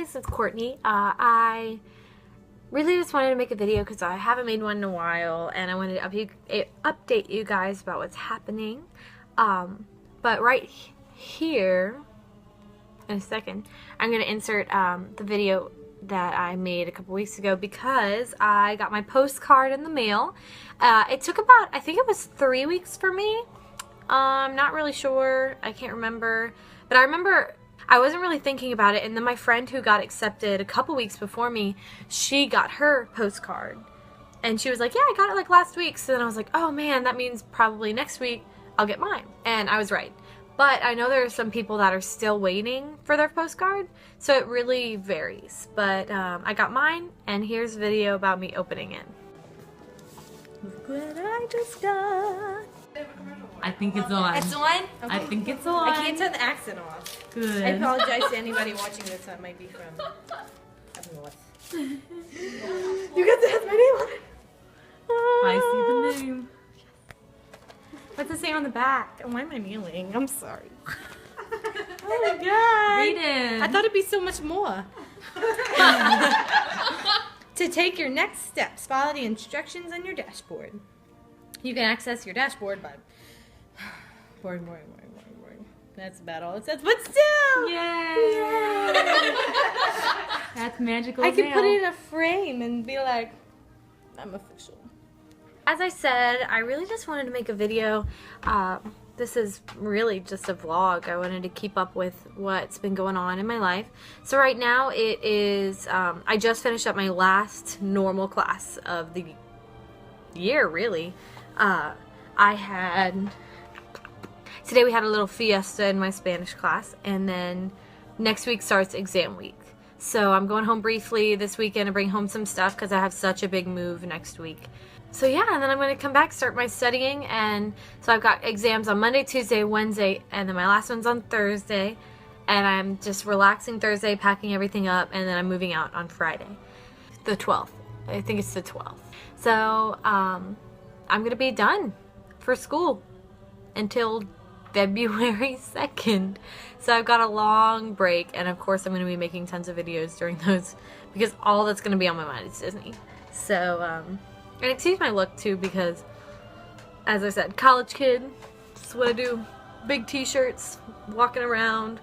guys, it's Courtney. I really just wanted to make a video because I haven't made one in a while, and I wanted to update you guys about what's happening. But right here, in a second, I'm going to insert the video that I made a couple weeks ago because I got my postcard in the mail. It took about, I think it was 3 weeks for me. I'm not really sure. I can't remember. But I remember I wasn't really thinking about it, and then my friend who got accepted a couple weeks before me, she got her postcard. And she was like, yeah, I got it like last week. So then I was like, oh man, that means probably next week I'll get mine. And I was right. But I know there are some people that are still waiting for their postcard, so it really varies. But I got mine, and here's a video about me opening it. Look what I just got. I think it's on. It's on? Okay. I think it's on. I can't turn the accent off. Good. I apologize to anybody watching this that might be from up north. You got that? My name on it. I see the name. What's it say on the back? Why am I kneeling? I'm sorry. Oh my god. Read it. I thought it'd be so much more. To take your next steps, follow the instructions on your dashboard. You can access your dashboard by boring. That's about all it says, but still! Yay! That's magical. I could put it in a frame and be like, I'm official. As I said, I really just wanted to make a video. This is really just a vlog. I wanted to keep up with what's been going on in my life. So right now it is, I just finished up my last normal class of the year, really. Today we had a little fiesta in my Spanish class, and then next week starts exam week. So I'm going home briefly this weekend to bring home some stuff because I have such a big move next week. So yeah, and then I'm going to come back, start my studying, and so I've got exams on Monday, Tuesday, Wednesday, and then my last one's on Thursday, and I'm just relaxing Thursday, packing everything up, and then I'm moving out on Friday, the 12th. I think it's the 12th. So I'm going to be done for school until February 2nd. So I've got a long break, and of course I'm going to be making tons of videos during those because all that's going to be on my mind is Disney. So, and excuse my look too because, as I said, college kid, that's what I do. Big t-shirts, walking around.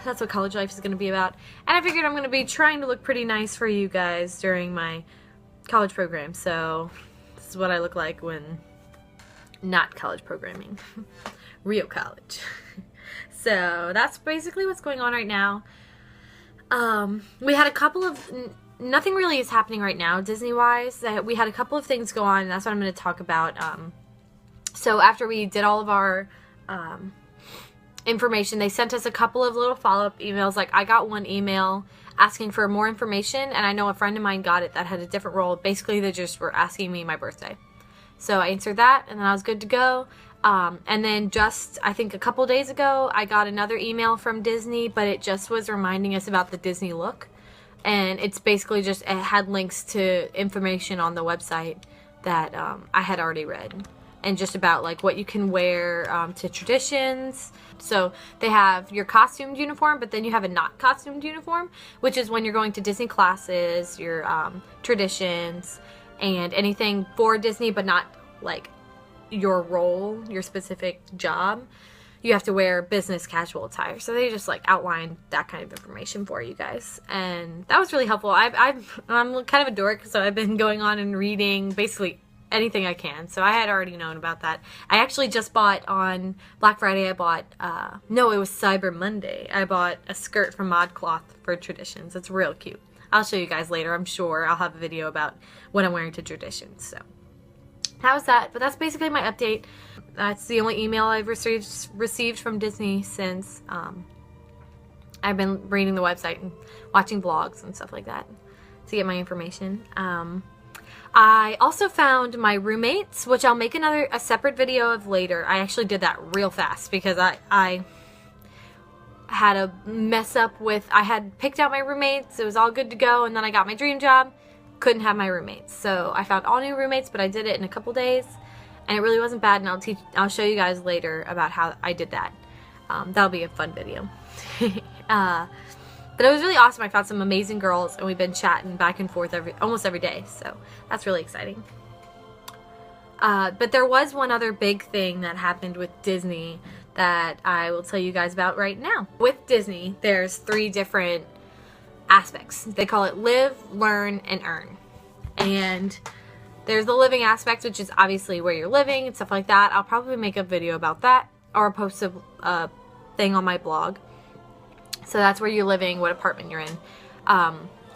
That's what college life is going to be about. And I figured I'm going to be trying to look pretty nice for you guys during my college program. So this is what I look like when not college programming. Real college. So that's basically what's going on right now. We had a couple of... Nothing really is happening right now, Disney-wise. We had a couple of things go on, and that's what I'm going to talk about. So after we did all of our information, they sent us a couple of little follow-up emails. Like, I got one email asking for more information, and I know a friend of mine got it that had a different role. Basically, they just were asking me my birthday. So I answered that, and then I was good to go. And then just, I think a couple days ago, I got another email from Disney, but it just was reminding us about the Disney look. And it's basically just, it had links to information on the website that I had already read. And just about like what you can wear to traditions. So they have your costumed uniform, but then you have a not costumed uniform, which is when you're going to Disney classes, your traditions, and anything for Disney, but not like your role, your specific job. You have to wear business casual attire. So they just like outlined that kind of information for you guys. And that was really helpful. I'm kind of a dork, so I've been going on and reading basically anything I can. So I had already known about that. I actually just bought on Black Friday, I bought, no, it was Cyber Monday. I bought a skirt from ModCloth for traditions. It's real cute. I'll show you guys later. I'm sure I'll have a video about what I'm wearing to traditions. So that was that. But that's basically my update. That's the only email I've received from Disney since I've been reading the website and watching vlogs and stuff like that to get my information. I also found my roommates, which I'll make a separate video of later. I actually did that real fast because I had a mess up with, I had picked out my roommates, it was all good to go, and then I got my dream job, couldn't have my roommates. So I found all new roommates, but I did it in a couple days, and it really wasn't bad, and I'll show you guys later about how I did that. That'll be a fun video. But it was really awesome. I found some amazing girls, and we've been chatting back and forth almost every day, so that's really exciting. But there was one other big thing that happened with Disney that I will tell you guys about right now. With Disney, there's 3 different aspects. They call it live, learn, and earn. And there's the living aspect, which is obviously where you're living and stuff like that. I'll probably make a video about that, or post a thing on my blog. So that's where you're living, what apartment you're in.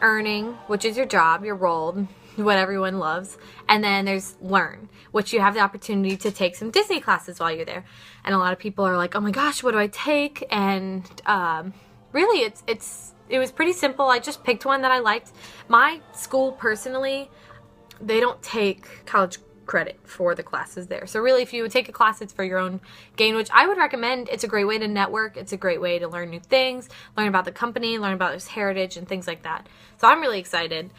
Earning, which is your job, your role, what everyone loves. And then there's learn, which you have the opportunity to take some Disney classes while you're there. And a lot of people are like, oh my gosh, what do I take? And really, it was pretty simple. I just picked one that I liked. My school, personally, they don't take college credit for the classes there. So really, if you would take a class, it's for your own gain, which I would recommend. It's a great way to network. It's a great way to learn new things, learn about the company, learn about its heritage and things like that. So I'm really excited.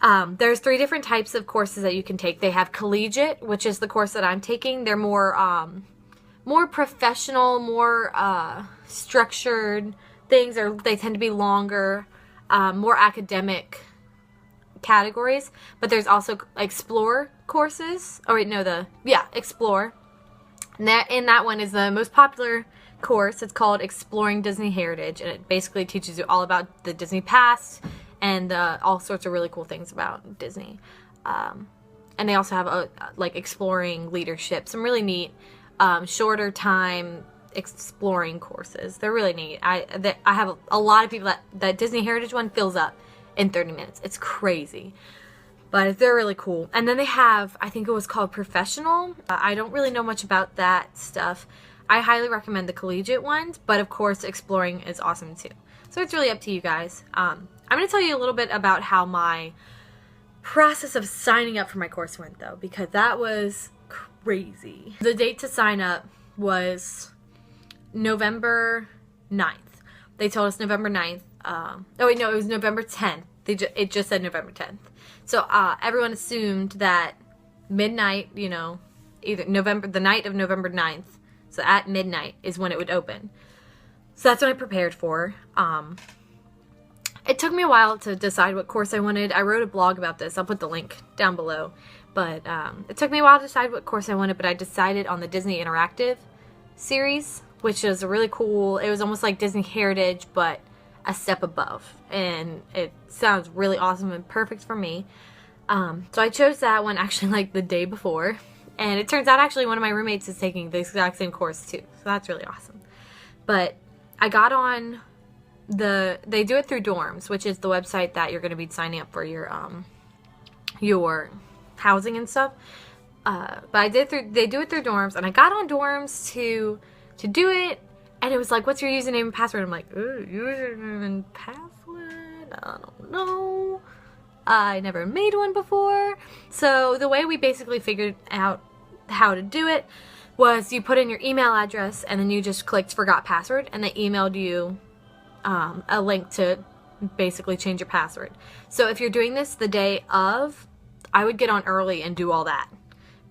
There's 3 different types of courses that you can take. They have collegiate, which is the course that I'm taking. They're more professional, more structured things, or they tend to be longer, more academic categories. But there's also explore courses. Oh wait, no, explore. And in that one is the most popular course. It's called Exploring Disney Heritage, and it basically teaches you all about the Disney past and all sorts of really cool things about Disney. And they also have like exploring leadership, some really neat shorter time exploring courses. They're really neat. I have a lot of people that Disney Heritage one fills up in 30 minutes. It's crazy. But they're really cool. And then they have, I think it was called Professional. I don't really know much about that stuff. I highly recommend the collegiate ones, but of course exploring is awesome too. So it's really up to you guys. I'm going to tell you a little bit about how my process of signing up for my course went, though, because that was crazy. The date to sign up was November 9th. They told us November 9th. Oh wait, no, it was November 10th. It just said November 10th. So everyone assumed that midnight, either the night of November 9th, so at midnight is when it would open. So that's what I prepared for. It took me a while to decide what course I wanted. I wrote a blog about this. I'll put the link down below. But it took me a while to decide what course I wanted, but I decided on the Disney Interactive series, which is a really cool, it was almost like Disney Heritage, but a step above. And it sounds really awesome and perfect for me. So I chose that one actually like the day before. And it turns out actually one of my roommates is taking the exact same course too. So that's really awesome. But I got on they do it through Dorms, which is the website that you're going to be signing up for your housing and stuff. But they do it through Dorms, and I got on Dorms to do it, and it was like, what's your username and password? I'm like, ooh, username and password? I don't know. I never made one before. So the way we basically figured out how to do it was you put in your email address, and then you just clicked forgot password, and they emailed you a link to basically change your password. So if you're doing this the day of, I would get on early and do all that,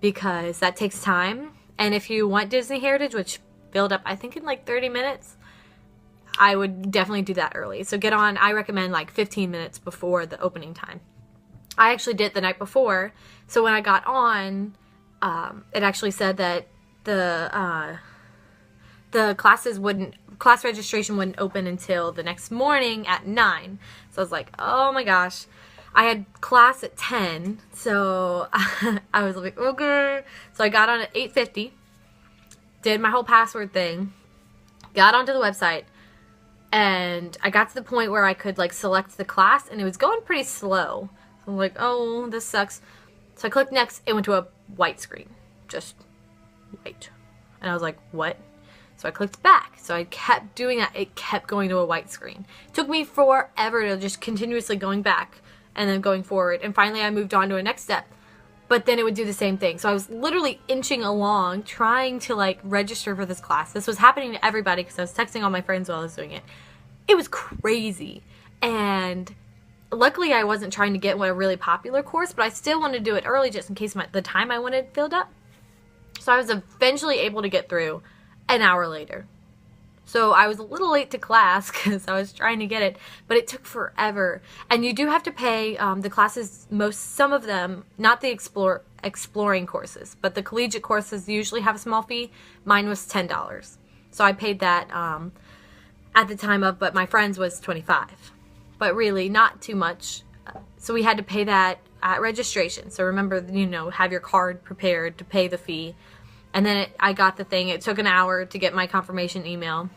because that takes time. And if you want Disney Heritage, which filled up I think in like 30 minutes, I would definitely do that early. So get on, I recommend like 15 minutes before the opening time. I actually did it the night before, so when I got on, it actually said that the class registration wouldn't open until the next morning at 9. So I was like, oh my gosh. I had class at 10, so I was like, okay. So I got on at 8:50, did my whole password thing, got onto the website, and I got to the point where I could like select the class, and it was going pretty slow. So I'm like, oh, this sucks. So I clicked next, it went to a white screen, just white. And I was like, what? So I clicked back. So I kept doing that. It kept going to a white screen. It took me forever to just continuously going back and then going forward. And finally I moved on to a next step. But then it would do the same thing. So I was literally inching along trying to like register for this class. This was happening to everybody because I was texting all my friends while I was doing it. It was crazy. And luckily I wasn't trying to get a really popular course, but I still wanted to do it early just in case the time I wanted filled up. So I was eventually able to get through an hour later. So I was a little late to class because I was trying to get it, but it took forever. And you do have to pay the classes, some of them, not the exploring courses, but the collegiate courses usually have a small fee. Mine was $10. So I paid that at the time of, but my friend's was $25. But really not too much. So we had to pay that at registration. So remember, you know, have your card prepared to pay the fee. And then I got the thing. It took an hour to get my confirmation email.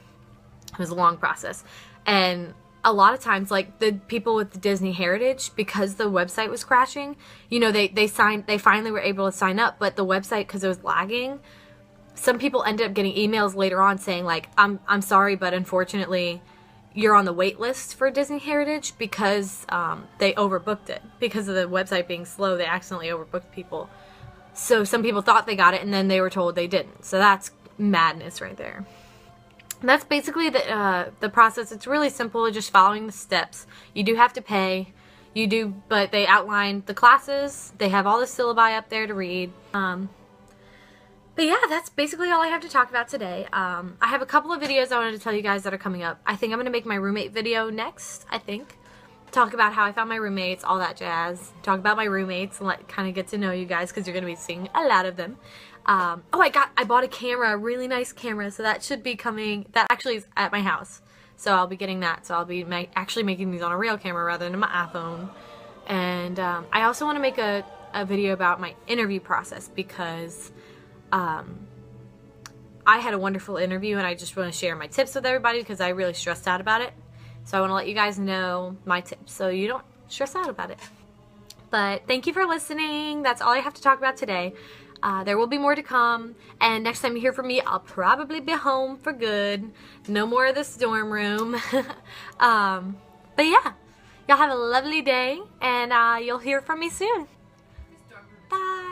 It was a long process. And a lot of times, like the people with the Disney Heritage, because the website was crashing, you know, they finally were able to sign up, but the website, because it was lagging, some people ended up getting emails later on saying like, I'm sorry, but unfortunately you're on the wait list for Disney Heritage because they overbooked it. Because of the website being slow, they accidentally overbooked people. So some people thought they got it and then they were told they didn't. So that's madness right there. And that's basically the process. It's really simple, just following the steps. You do have to pay. You do, but they outline the classes. They have all the syllabi up there to read. But yeah, that's basically all I have to talk about today. I have a couple of videos I wanted to tell you guys that are coming up. I think I'm going to make my roommate video next, I think. Talk about how I found my roommates, all that jazz. Talk about my roommates and kind of get to know you guys because you're going to be seeing a lot of them. Oh, I bought a camera, a really nice camera, so that should be coming. That actually is at my house, so I'll be getting that. So I'll be actually making these on a real camera rather than my iPhone. And I also want to make a video about my interview process because I had a wonderful interview and I just want to share my tips with everybody because I really stressed out about it. So I want to let you guys know my tips so you don't stress out about it. But thank you for listening. That's all I have to talk about today. There will be more to come. And next time you hear from me, I'll probably be home for good. No more of this dorm room. But yeah, y'all have a lovely day. And you'll hear from me soon. Bye.